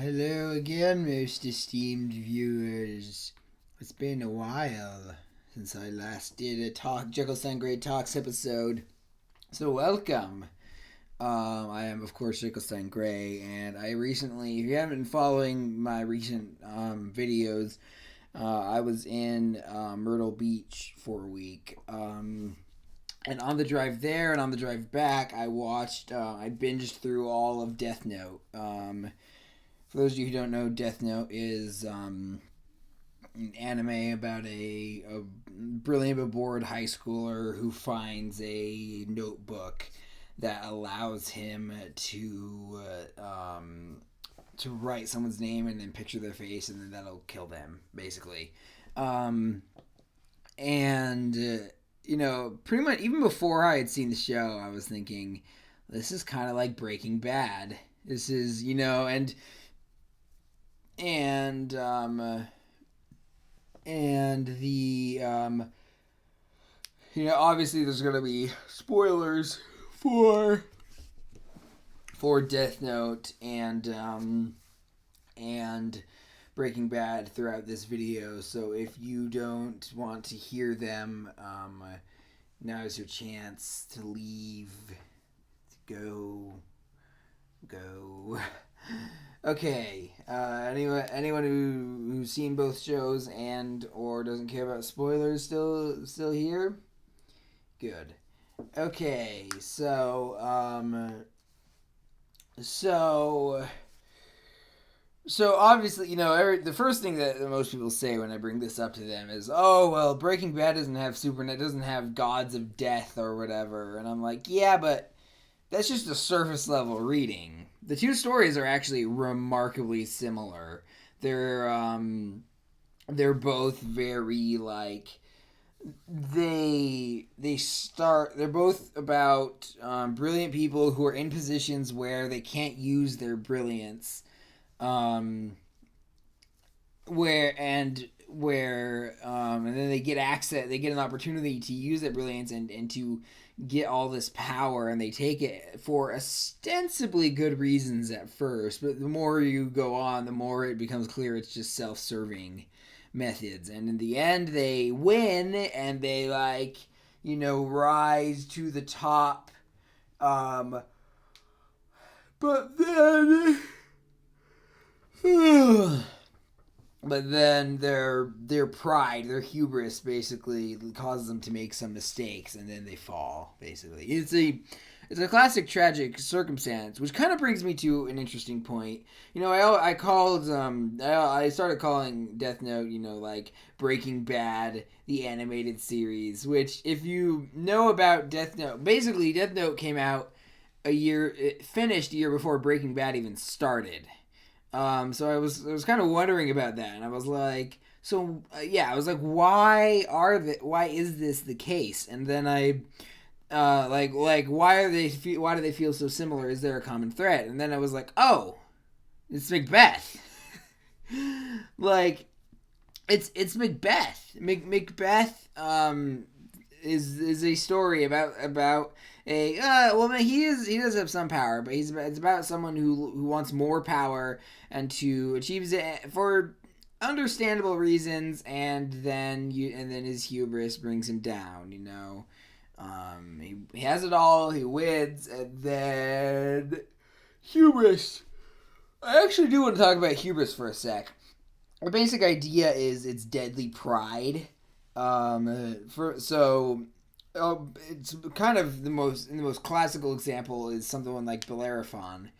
Hello again, most esteemed viewers. It's been a while since I last did a Jekyllstein Gray Talks episode, so welcome. I am, of course, Jekyllstein Gray, and if you haven't been following my recent videos, I was in Myrtle Beach for a week. And on the drive there and on the drive back, I binged through all of Death Note. For those of you who don't know, Death Note is an anime about a brilliant but bored high schooler who finds a notebook that allows him to write someone's name and then picture their face, and then that'll kill them, basically. Pretty much even before I had seen the show, I was thinking, this is kind of like Breaking Bad. This is, and obviously there's gonna be spoilers for Death Note and Breaking Bad throughout this video. So if you don't want to hear them, now is your chance to leave. Go. Okay. Anyone who's seen both shows and or doesn't care about spoilers still here? Good. Okay. So obviously, the first thing that most people say when I bring this up to them is, "Oh, well, Breaking Bad doesn't have gods of death or whatever," and I'm like, "Yeah, but that's just a surface level reading. The two stories are actually remarkably similar. They're both very they're both about brilliant people who are in positions where they can't use their brilliance, and then they get an opportunity to use that brilliance and to get all this power, and they take it for ostensibly good reasons at first, but the more you go on, the more it becomes clear it's just self-serving methods, and in the end they win and they rise to the top, but then their pride, their hubris, basically causes them to make some mistakes, and then they fall. Basically, it's a classic tragic circumstance, which kind of brings me to an interesting point. I started calling Death Note, Breaking Bad, the animated series. Which, if you know about Death Note, basically Death Note came out it finished a year before Breaking Bad even started. So I was kind of wondering about that, and I was like, why is this the case? And then I, why do they feel so similar? Is there a common thread? And then I was like, oh, it's Macbeth. It's Macbeth. Macbeth, is a story about he does have some power, but it's about someone who wants more power and to achieves it for understandable reasons, and then his hubris brings him down. He has it all, he wins, and then hubris. I actually do want to talk about hubris for a sec. The basic idea is it's deadly pride. It's kind of the most classical example is something like Bellerophon,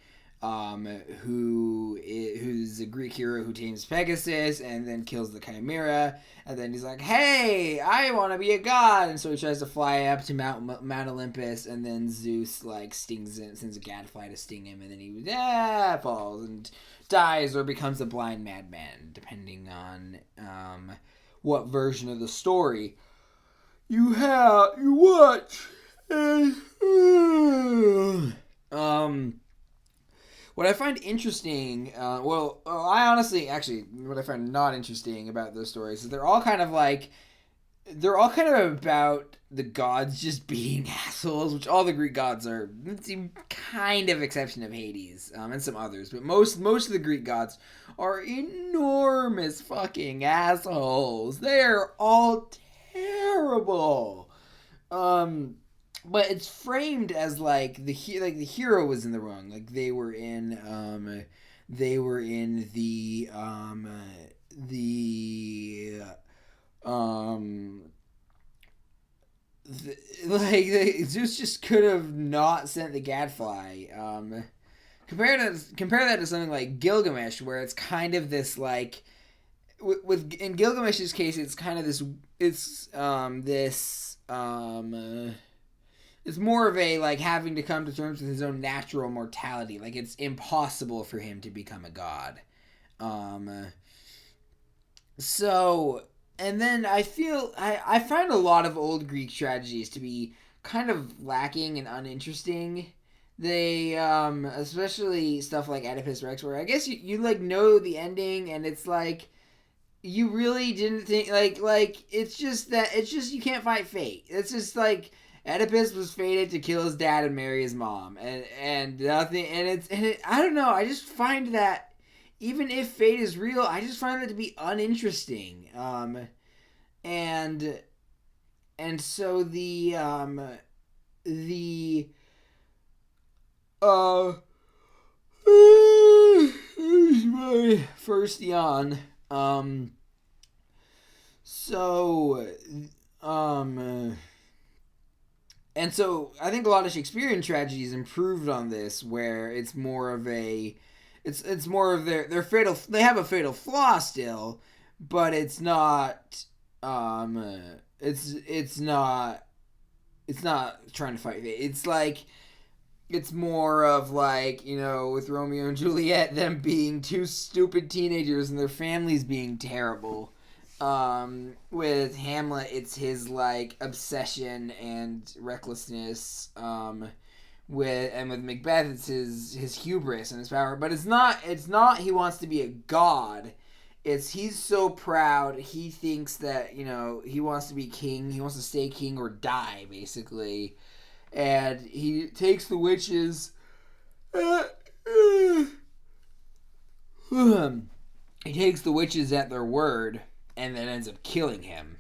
who's a Greek hero who tames Pegasus and then kills the Chimera, and then he's like, "Hey, I want to be a god," and so he tries to fly up to Mount Olympus, and then Zeus stings him, sends a gadfly to sting him, and then he falls and dies or becomes a blind madman, depending on what version of the story you watch. What I find interesting, what I find not interesting about those stories is they're all kind of they're all kind of about the gods just being assholes, which all the Greek gods are. With the kind of exception of Hades, and some others, but most of the Greek gods are enormous fucking assholes. They're all terrible. But it's framed as like the hero was in the wrong. Like they were in um Zeus just could have not sent the gadfly. Compare that to something like Gilgamesh, where it's kind of this like with in Gilgamesh's case, it's kind of this it's more of a like having to come to terms with his own natural mortality. Like it's impossible for him to become a god. Um, so and then I find a lot of old Greek tragedies to be kind of lacking and uninteresting. They especially stuff like Oedipus Rex, where I guess you like know the ending, and it's like you really didn't think it's just you can't fight fate. It's just like Oedipus was fated to kill his dad and marry his mom, and nothing, I don't know. I just find that even if fate is real, I just find that to be uninteresting. And so the here's my first yawn. So and so I think a lot of Shakespearean tragedies improved on this, where it's more of a it's more of their fatal, they have a fatal flaw still, but it's not it's not trying to fight it. It's like it's more of like, with Romeo and Juliet, them being two stupid teenagers and their families being terrible. With Hamlet, it's his like obsession and recklessness. With Macbeth, it's his hubris and his power. But it's not he wants to be a god. It's he's so proud, he thinks that he wants to be king. He wants to stay king or die, basically. And he takes the witches. He takes the witches at their word, and then ends up killing him.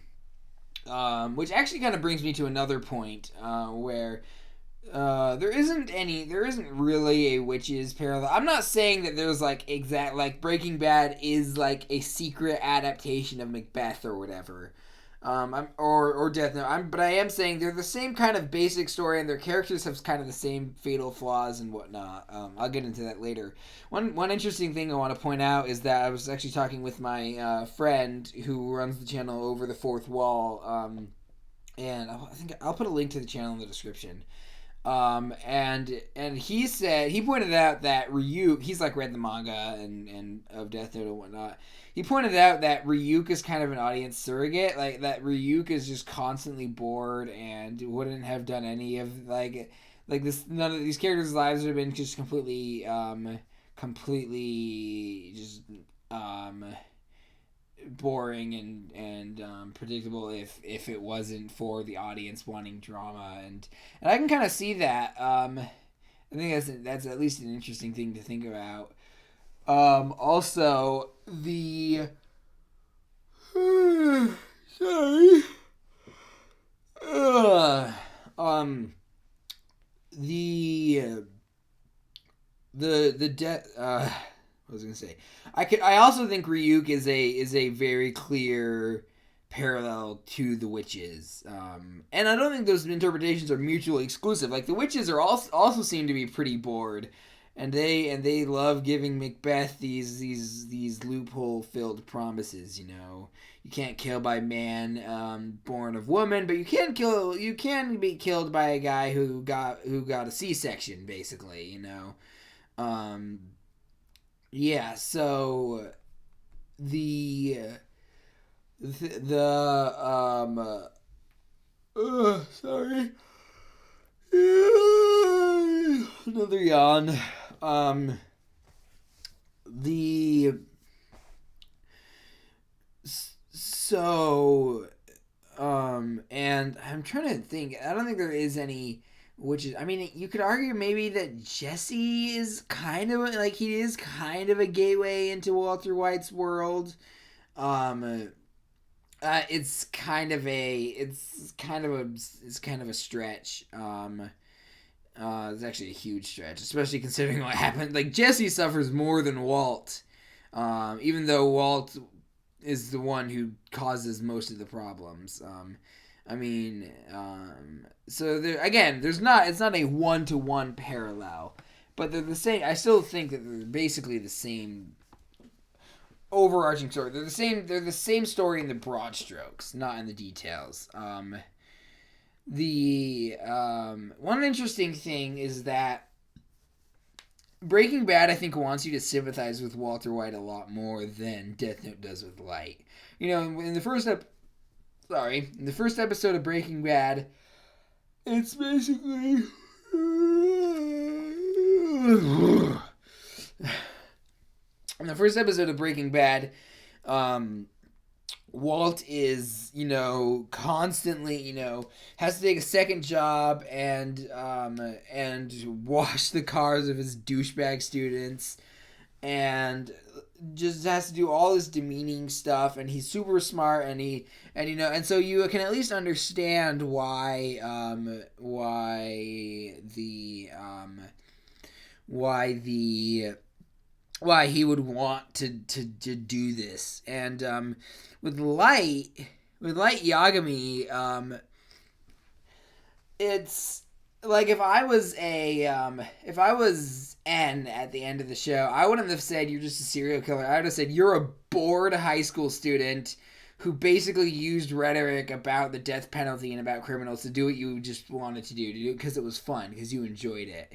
Which actually kind of brings me to another point, where there isn't really a witches parallel. I'm not saying that there's like Breaking Bad is like a secret adaptation of Macbeth or whatever. Or Death Note. But I am saying they're the same kind of basic story, and their characters have kind of the same fatal flaws and whatnot. I'll get into that later. One interesting thing I want to point out is that I was actually talking with my friend who runs the channel Over the Fourth Wall, and I think I'll put a link to the channel in the description. And he pointed out that Ryuk, he's like read the manga and of Death Note and whatnot. He pointed out that Ryuk is kind of an audience surrogate, like that Ryuk is just constantly bored and wouldn't have done any of like this. None of these characters' lives would have been just completely just boring and predictable if it wasn't for the audience wanting drama, and I can kind of see that. I think that's at least an interesting thing to think about. Also the sorry the death what was I gonna say? I also think Ryuk is a very clear parallel to the witches, and I don't think those interpretations are mutually exclusive. Like the witches are also seem to be pretty bored, and they love giving Macbeth these loophole filled promises. You can't kill by man born of woman, but you can be killed by a guy who got a C-section, basically. Yeah, so the sorry, another yawn. The so And I'm trying to think. I don't think there is any. Which is, I mean, you could argue maybe that Jesse is kind of like he is kind of a gateway into Walter White's world. Um, it's kind of a stretch. It's actually a huge stretch, especially considering what happened. Like Jesse suffers more than Walt, even though Walt is the one who causes most of the problems. I mean, so there again, it's not a 1-to-1 parallel, but they're the same. I still think that they're basically the same overarching story. They're the same. They're the same story in the broad strokes, not in the details. The one interesting thing is that Breaking Bad, I think, wants you to sympathize with Walter White a lot more than Death Note does with Light. You know, in the first episode of Breaking Bad, it's basically in the first episode of Breaking Bad, Walt is, constantly, has to take a second job and wash the cars of his douchebag students, and just has to do all this demeaning stuff. And he's super smart, and so you can at least understand why he would want to do this. And with Light Yagami, it's like if I was N at the end of the show, I wouldn't have said you're just a serial killer. I would have said you're a bored high school student who basically used rhetoric about the death penalty and about criminals to do what you just wanted to do it because it was fun, because you enjoyed it.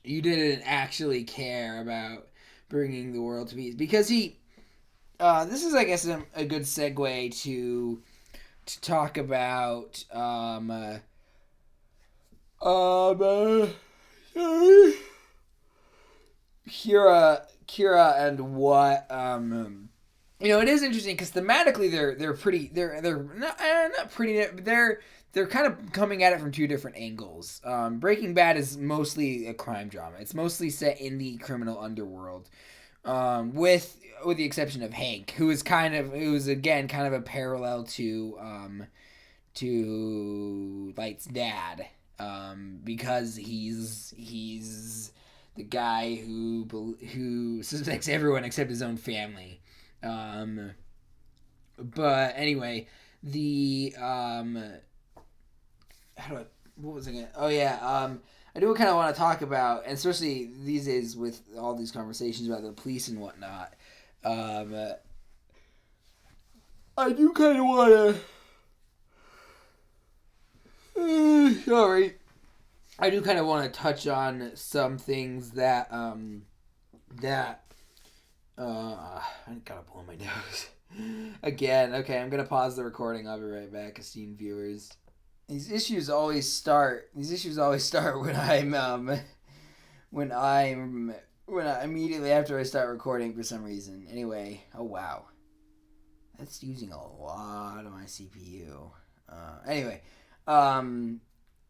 You didn't actually care about bringing the world to peace, because this is, I guess, a good segue to talk about Kira and what it is interesting because thematically they're kind of coming at it from two different angles. Breaking Bad is mostly a crime drama. It's mostly set in the criminal underworld, with the exception of Hank, who is again kind of a parallel to Light's dad, because he's the guy who suspects everyone except his own family. But anyway, what was I gonna? Oh yeah, I do kind of want to talk about, and especially these days with all these conversations about the police and whatnot. I do kind of want to. Sorry. I do kind of want to touch on some things that I gotta blow my nose again. Okay, I'm gonna pause the recording. I'll be right back, esteemed viewers. These issues always start when I'm immediately after I start recording for some reason. Anyway, oh wow, that's using a lot of my CPU. Anyway,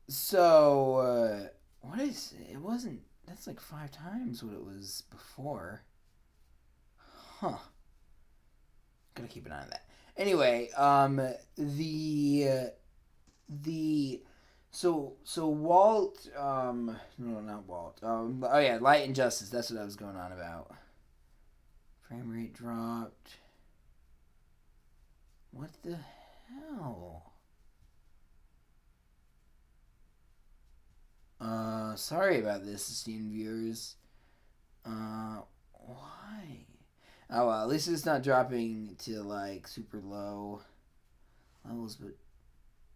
so what is it? It wasn't. That's like 5 times what it was before. Huh. Gotta keep an eye on that. Anyway, so Walt, no, not Walt. Oh yeah, Light and Justice. That's what I was going on about. Frame rate dropped. What the hell? Sorry about this, esteemed viewers. Why? Oh well, at least it's not dropping to like super low levels, but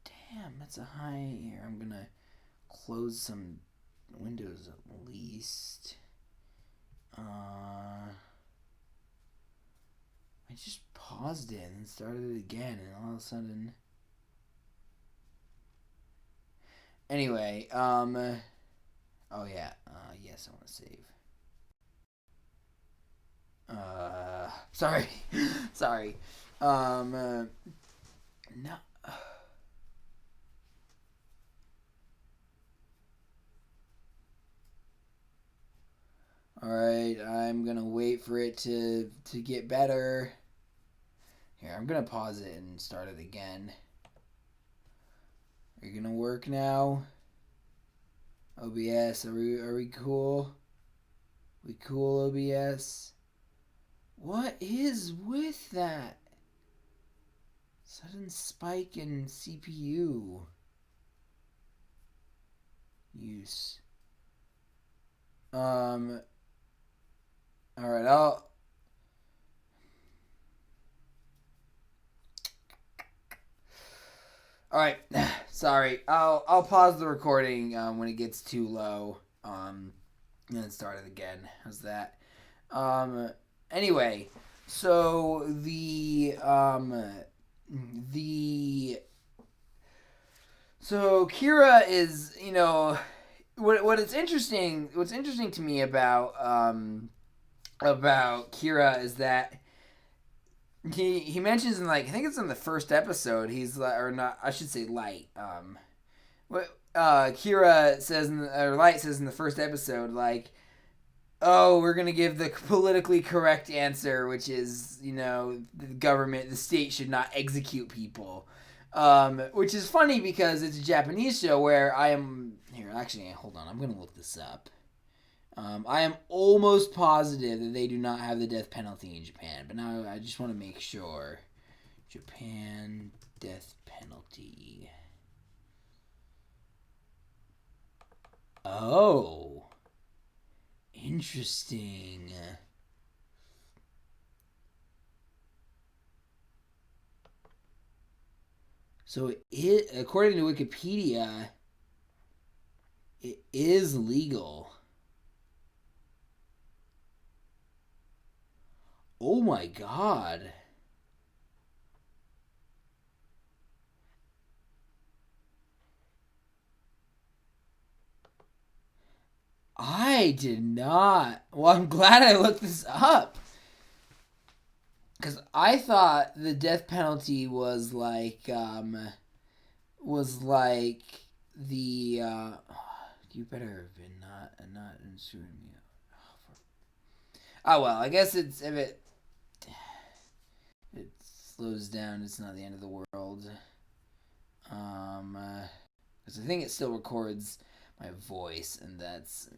damn, that's a high here. I'm gonna close some windows at least. I just paused it and started it again, and all of a sudden. Anyway, oh yeah, yes, I want to save. Sorry. No. All right, I'm gonna wait for it to get better. Here, I'm gonna pause it and start it again. Are you gonna work now? OBS, are we cool? We cool, OBS? What is with that? Sudden spike in CPU use. All right, All right, sorry. I'll pause the recording when it gets too low. And then start it again. How's that? Anyway, so so Kira is, what's interesting to me about Kira is that he mentions in, like, I think it's in the first episode, he's like, or not, I should say Light. What Kira says or Light says in the first episode, like, oh, we're gonna give the politically correct answer, which is, the state should not execute people. Which is funny because it's a Japanese show where actually, hold on, I'm gonna look this up. I am almost positive that they do not have the death penalty in Japan, but now I just want to make sure. Japan death penalty. Oh, interesting. So according to Wikipedia, it is legal. Oh my god. I did not. Well, I'm glad I looked this up. Because I thought the death penalty was like the you better have been not insuring me. Oh well, I guess if it slows down, it's not the end of the world. Because I think it still records my voice, and that's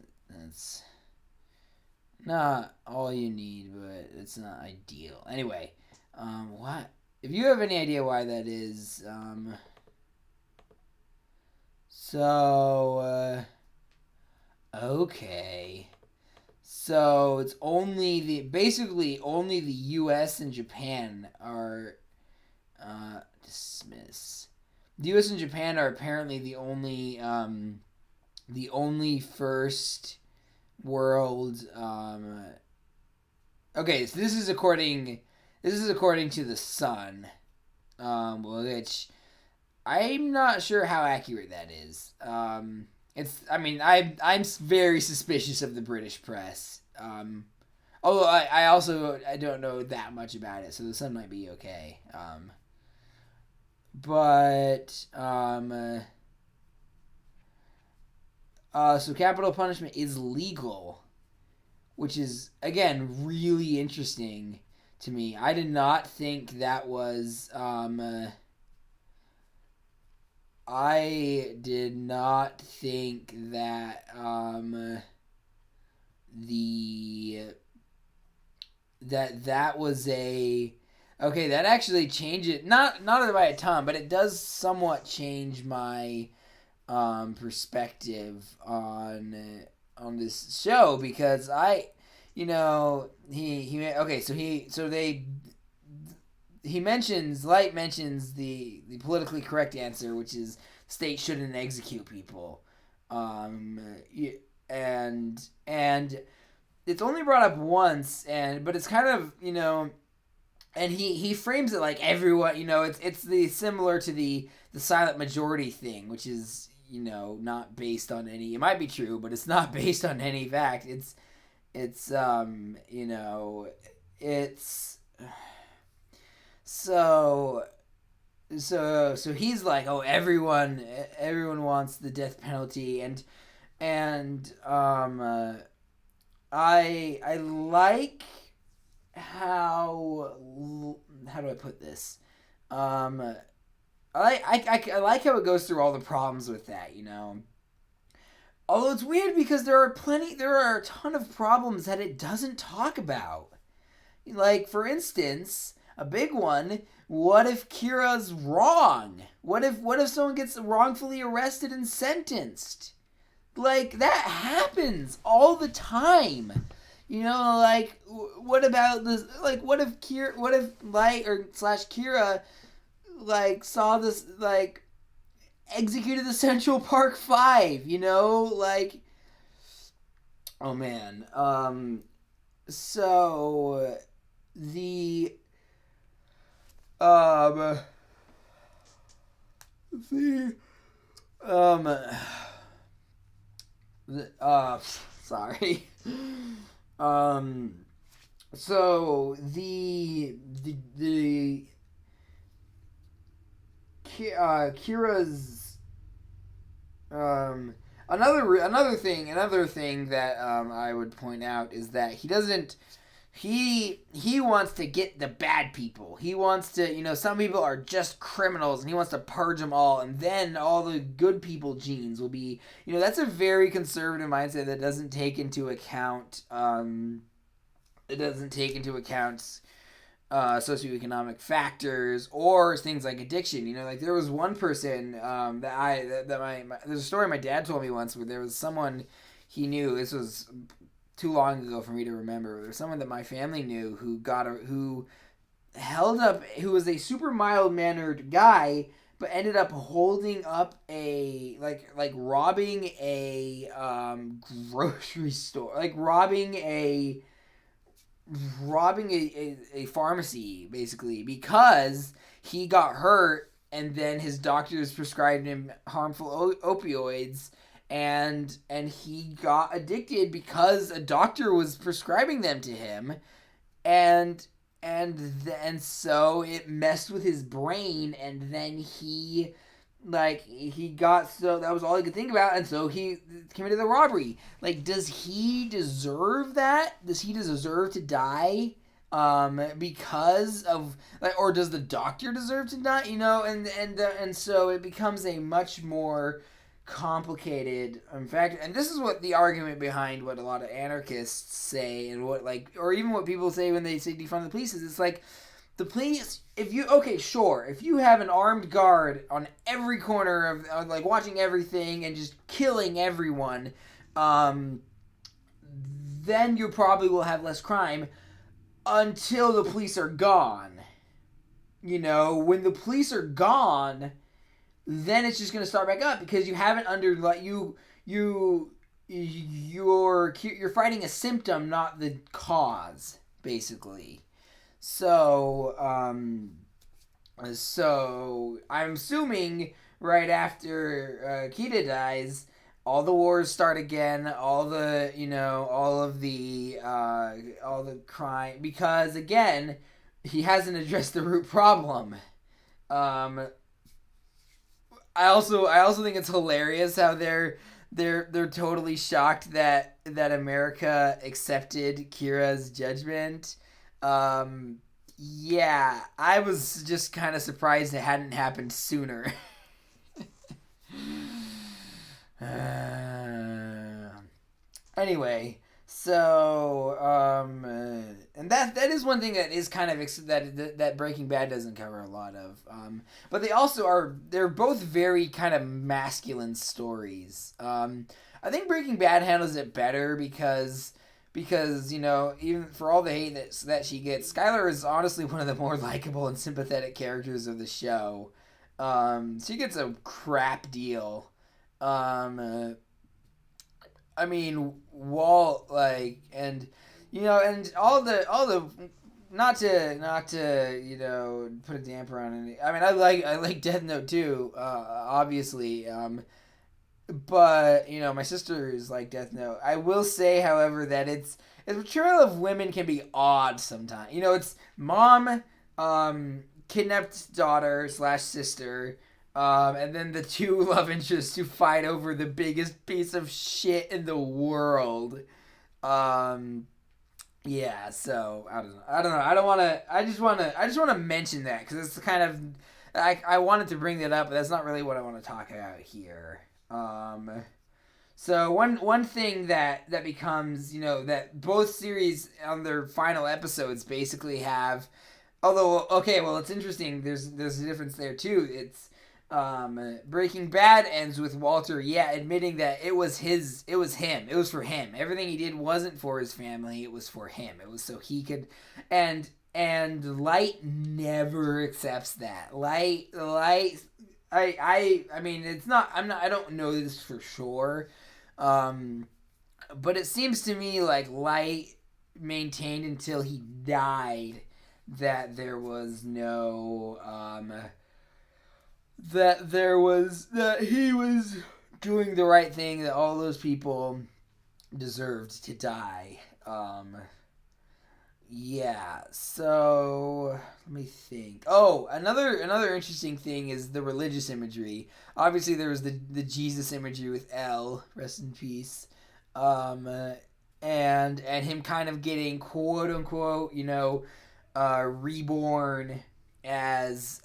not all you need, but it's not ideal. Anyway, what? If you have any idea why that is, okay. So it's basically only the U.S. and Japan are dismiss. The U.S. and Japan are apparently the only first world. Okay, so this is according to the Sun, which I'm not sure how accurate that is. I'm very suspicious of the British press. Although I don't know that much about it, so the Sun might be okay. So capital punishment is legal, which is, again, really interesting to me. I did not think that was, I did not think that, that was okay, that actually changed it. Not by a ton, but it does somewhat change my perspective on this show, because he Light mentions the politically correct answer, which is state shouldn't execute people, and it's only brought up once, but it's kind of, and he frames it like everyone, it's similar to the silent majority thing, which is, not based on any, it might be true, but it's not based on any fact. It's so so he's like, oh, everyone wants the death penalty, and I like how do I put this? Um, I like how it goes through all the problems with that, you know. Although it's weird because there are a ton of problems that it doesn't talk about. Like, for instance, a big one, what if Kira's wrong? What if someone gets wrongfully arrested and sentenced? Like, that happens all the time. You know, like, what about this? Like, what if Light or slash Kira, like, saw this, like, executed the Central Park Five, you know? Like, oh man. So, the, um, the, um, sorry. Um, so the Kira's another thing that I would point out is that he wants to get the bad people. He wants to, you know, some people are just criminals and he wants to purge them all, and then all the good people genes will be, you know, that's a very conservative mindset that doesn't take into account socioeconomic factors or things like addiction. You know, like there was one person there's a story my dad told me once where there was someone he knew. This was too long ago for me to remember. There's someone that my family knew who was a super mild mannered guy, but ended up holding up a like robbing a grocery store, like robbing a pharmacy basically, because he got hurt and then his doctors prescribed him harmful opioids, and he got addicted because a doctor was prescribing them to him, and so it messed with his brain, and then he got, so that was all he could think about, and so he committed the robbery. Like, does he deserve that? Does he deserve to die because of, like, or does the doctor deserve to die, you know? And so it becomes a much more complicated, in fact, and this is what the argument behind what a lot of anarchists say, and what, like, or even what people say when they say defund the police, is it's like, the police, if you have an armed guard on every corner of like watching everything and just killing everyone, then you probably will have less crime until the police are gone. You know, when the police are gone, then it's just going to start back up, because you haven't you're fighting a symptom, not the cause, basically. So I'm assuming right after Kita dies, all the wars start again, all the crime, because again, he hasn't addressed the root problem. I also think it's hilarious how they're totally shocked that America accepted Kira's judgment. Yeah, I was just kind of surprised it hadn't happened sooner. Anyway, so and that is one thing that is kind of that Breaking Bad doesn't cover a lot of. But they're both very kind of masculine stories. I think Breaking Bad handles it better because you know, even for all the hate that she gets, Skylar is honestly one of the more likable and sympathetic characters of the show. She gets a crap deal. I mean, Walt, like, and you know, and all the not to you know, put a damper on it. I mean, I like Death Note too, obviously. But you know, my sister is like Death Note. I will say, however, that its portrayal of women can be odd sometimes. You know, it's mom kidnapped daughter slash sister, and then the two love interests who fight over the biggest piece of shit in the world. Um, yeah, so I don't know. I don't want to. I just want to. I just want to mention that because it's kind of. I wanted to bring that up, but that's not really what I want to talk about here. So one thing that becomes, that both series on their final episodes basically have, although okay, well, it's interesting. There's a difference there too. It's Breaking Bad ends with Walter, admitting that it was him. It was for him. Everything he did wasn't for his family. It was for him. It was so he could, and Light never accepts that. Light. I mean, it's not. I don't know this for sure. But it seems to me like Light maintained until he died that there was no that he was doing the right thing, that all those people deserved to die. So let me think. Oh, another interesting thing is the religious imagery. Obviously, there was the Jesus imagery with Elle, rest in peace, and him kind of getting quote unquote, reborn as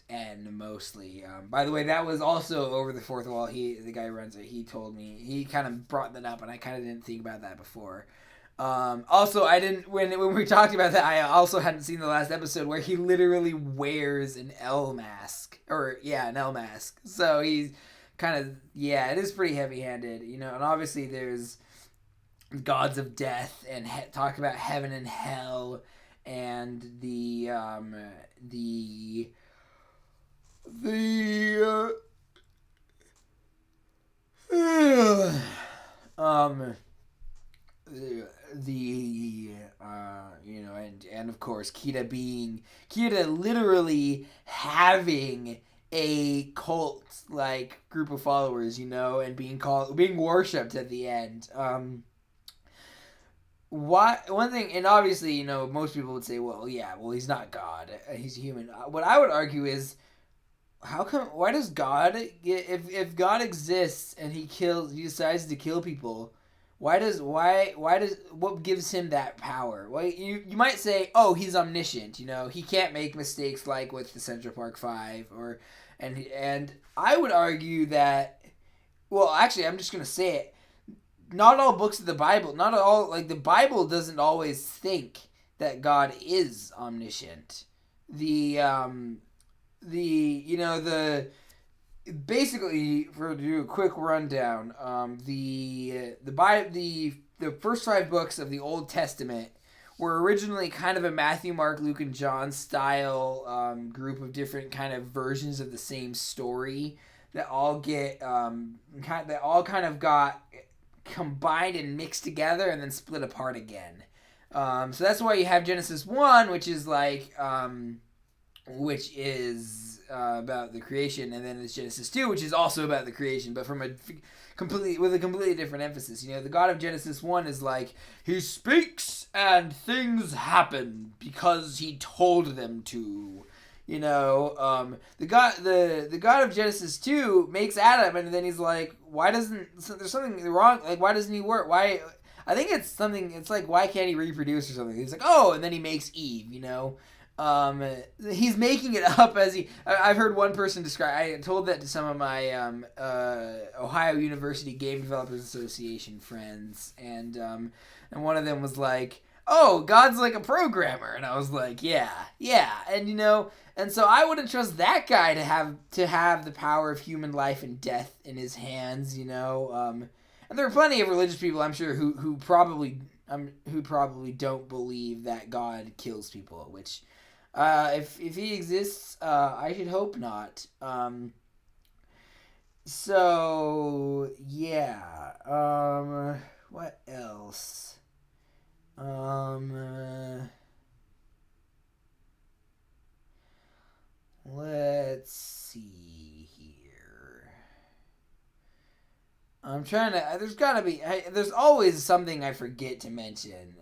N mostly. By the way, that was also over the fourth wall. The guy who runs it, he told me, he kind of brought that up, and I kind of didn't think about that before. Also, I didn't when we talked about that. I also hadn't seen the last episode where he literally wears an L mask, an L mask. So he's kind of it is pretty heavy-handed, and obviously there's gods of death and talk about heaven and hell and the and of course Kida literally having a cult like group of followers, and being worshipped at the end. One thing, and obviously, most people would say, well, he's not God, he's human. What I would argue is, why does God, if God exists and he decides to kill people, what gives him that power? Well, you might say, oh, he's omniscient, he can't make mistakes like with the Central Park 5, and I would argue that, well, actually, I'm just going to say it, not all books of the Bible, the Bible doesn't always think that God is omniscient. Basically, to do a quick rundown, the first 5 books of the Old Testament were originally kind of a Matthew, Mark, Luke, and John style group of different kind of versions of the same story that all kind of got combined and mixed together and then split apart again. So that's why you have Genesis 1, which is about the creation, and then there's Genesis 2, which is also about the creation, but with a completely different emphasis. The God of Genesis 1 is like, he speaks and things happen because he told them to. The God of Genesis 2 makes Adam, and then he's like, there's something wrong, like, why doesn't he work? Why? I think it's something, it's like, why can't he reproduce or something? He's like, oh, and then he makes Eve, he's making it up as I've heard one person describe, I told that to some of my Ohio University Game Developers Association friends, and one of them was like, oh, God's like a programmer, and I was like, yeah, and so I wouldn't trust that guy to have the power of human life and death in his hands, and there are plenty of religious people, I'm sure, who probably don't believe that God kills people, which, if he exists, I should hope not. So yeah, what else? Let's see here. I'm trying to. There's always something I forget to mention.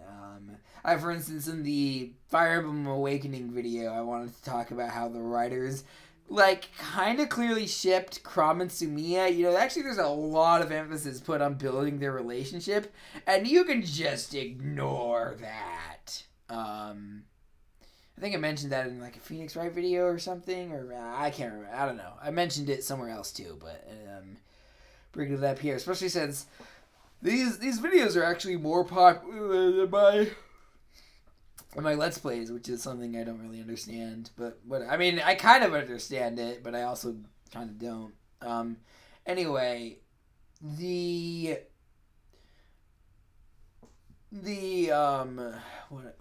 For instance, in the Fire Emblem Awakening video, I wanted to talk about how the writers, like, kind of clearly shipped Chrom and Sumiya. You know, actually, there's a lot of emphasis put on building their relationship, and you can just ignore that. I think I mentioned that in, like, a Phoenix Wright video or something, or I can't remember. I don't know. I mentioned it somewhere else, too, but bringing it up here, especially since these videos are actually more popular than my Let's Plays, which is something I don't really understand. But I mean, I kind of understand it, but I also kind of don't. Anyway,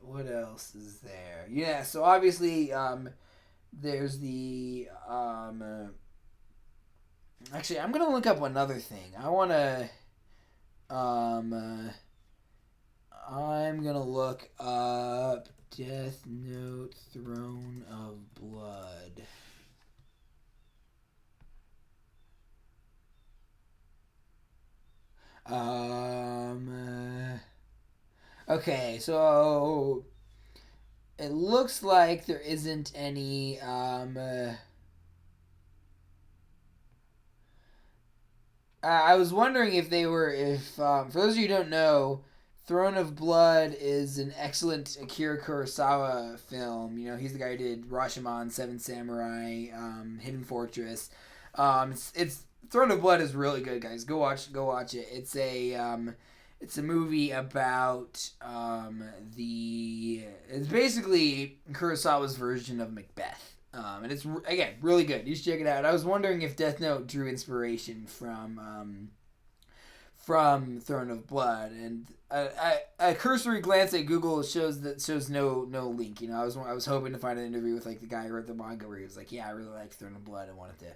what else is there? Yeah, so obviously there's the actually, I'm gonna look up another thing. I'm gonna look up Death Note Throne of Blood. Okay, so it looks like there isn't any I was wondering if for those of you who don't know, Throne of Blood is an excellent Akira Kurosawa film. You know, he's the guy who did Rashomon, Seven Samurai, Hidden Fortress. It's Throne of Blood is really good, guys. Go watch it. It's a movie about it's basically Kurosawa's version of Macbeth. And it's, again, really good. You should check it out. I was wondering if Death Note drew inspiration from Throne of Blood, and a cursory glance at Google shows no link. You know, I was hoping to find an interview with, like, the guy who wrote the manga where he was like, yeah, I really like Throne of Blood, I wanted to,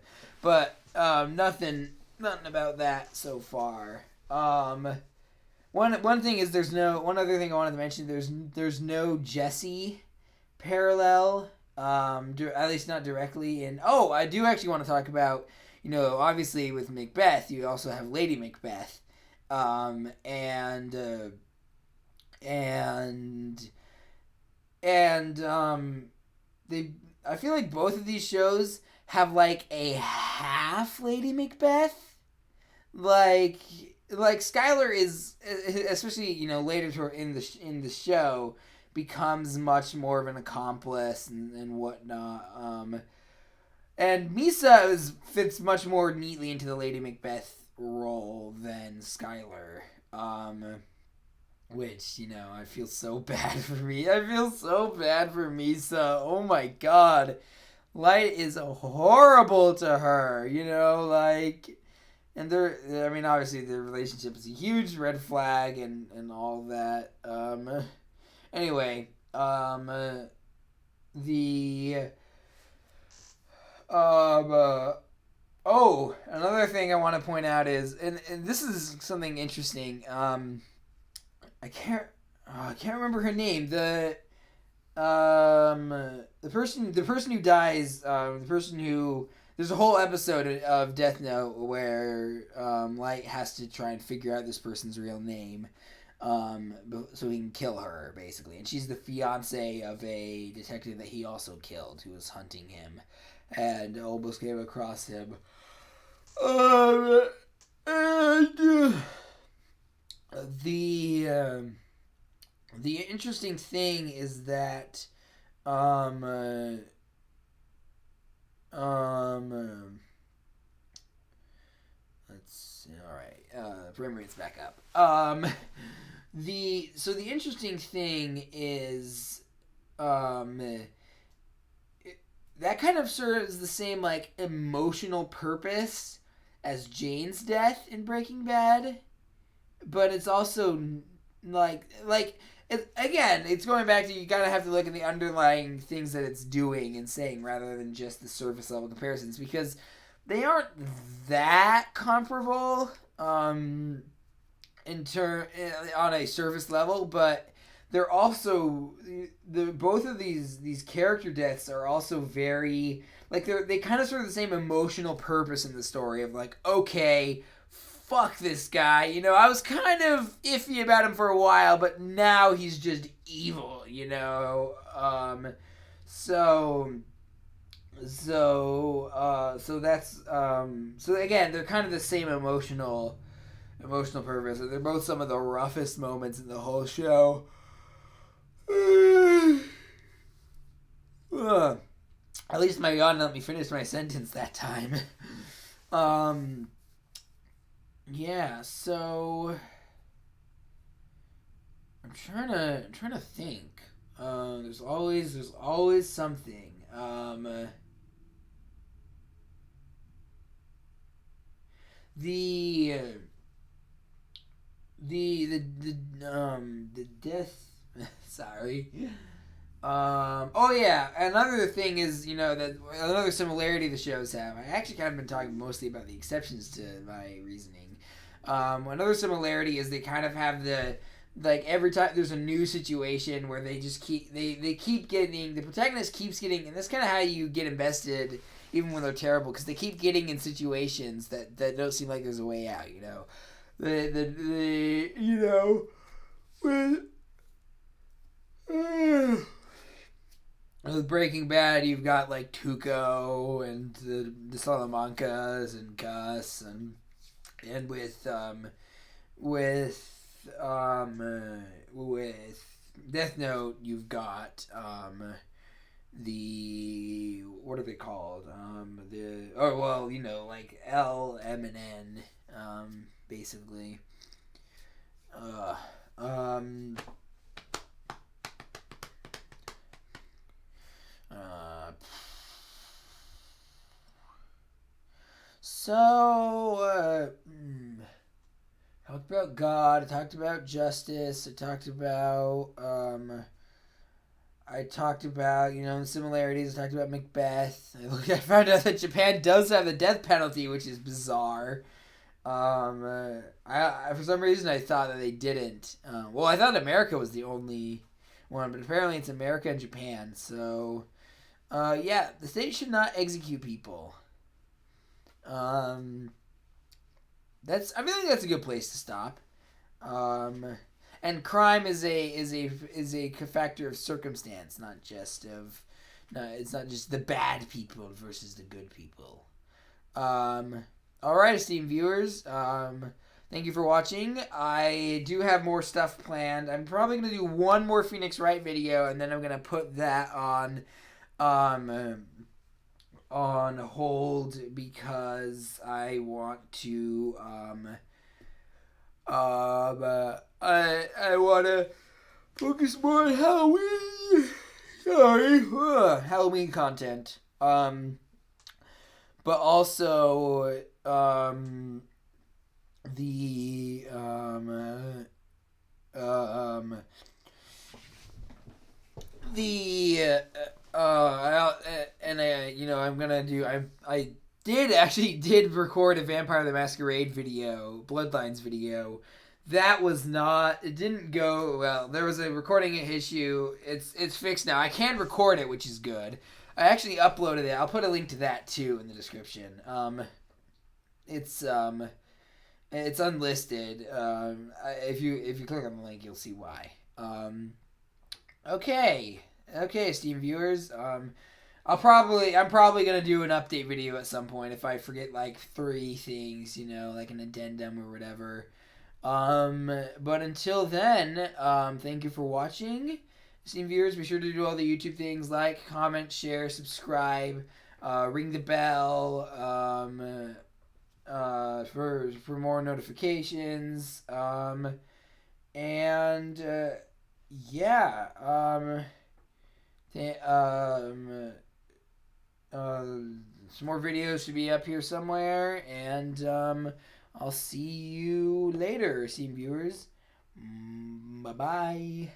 but nothing about that so far. One thing is one other thing I wanted to mention. There's no Jesse parallel. At least not directly. And I do actually want to talk about, you know, obviously with Macbeth, you also have Lady Macbeth, and I feel like both of these shows have, like, a half Lady Macbeth, like Skylar is, especially, you know, later in the show, becomes much more of an accomplice and whatnot. And Misa fits much more neatly into the Lady Macbeth role than Skylar. Which, you know, I feel so bad for me. I feel so bad for Misa. Oh my god. Light is horrible to her, you know, like... And obviously their relationship is a huge red flag and all that. Anyway, another thing I want to point out is, and this is something interesting. I can't remember her name. The person who dies. The person who. There's a whole episode of Death Note where Light has to try and figure out this person's real name, so he can kill her, basically. And she's the fiance of a detective that he also killed, who was hunting him, and almost came across him. The interesting thing is that let's see. All right, frame rate's back up. The interesting thing is, that kind of serves the same, like, emotional purpose as Jane's death in Breaking Bad, but it's also it's going back to, you gotta have to look at the underlying things that it's doing and saying rather than just the surface level comparisons, because they aren't that comparable on a surface level, but they're also both of these character deaths are also very, like, they kind of serve the same emotional purpose in the story of, like, okay, fuck this guy. You know, I was kind of iffy about him for a while, but now he's just evil, you know. So that's so again, they're kind of the same emotional purpose. They're both some of the roughest moments in the whole show. At least my God let me finish my sentence that time. Yeah, so I'm trying to think. There's always something. The death. Sorry. Oh yeah, another thing is, you know, that another similarity the shows have. I actually kind of been talking mostly about the exceptions to my reasoning. Another similarity is they kind of have the, like, every time there's a new situation where they just keep getting, the protagonist keeps getting, and that's kind of how you get invested even when they're terrible, because they keep getting in situations that don't seem like there's a way out, you know. You know, with Breaking Bad, you've got like Tuco and the Salamancas and Gus, and with Death Note, you've got the, what are they called? You know, like L, M, and N, basically. I talked about God, I talked about justice, I talked about, you know, the similarities, I talked about Macbeth. I found out that Japan does have the death penalty, which is bizarre. I for some reason I thought that they didn't. Well, I thought America was the only one, but apparently it's America and Japan, so... yeah, the state should not execute people. I think that's a good place to stop. And crime is a factor of circumstance, not just of. No, it's not just the bad people versus the good people. All right, esteemed viewers. Thank you for watching. I do have more stuff planned. I'm probably gonna do one more Phoenix Wright video, and then I'm gonna put that on hold because I want to I want to focus more on Halloween. Sorry, Halloween content. But also the you know, I'm gonna do. I did record a Vampire the Masquerade video, Bloodlines video. That was not. It didn't go well. There was a recording issue. It's fixed now. I can record it, which is good. I actually uploaded it. I'll put a link to that too in the description. It's unlisted. If you click on the link, you'll see why. Okay, esteemed viewers. I'm probably gonna do an update video at some point if I forget like 3 things, you know, like an addendum or whatever. But until then, thank you for watching. Esteemed viewers, be sure to do all the YouTube things, like, comment, share, subscribe, ring the bell, for more notifications, and yeah, some more videos should be up here somewhere, and I'll see you later, esteemed viewers. Bye bye.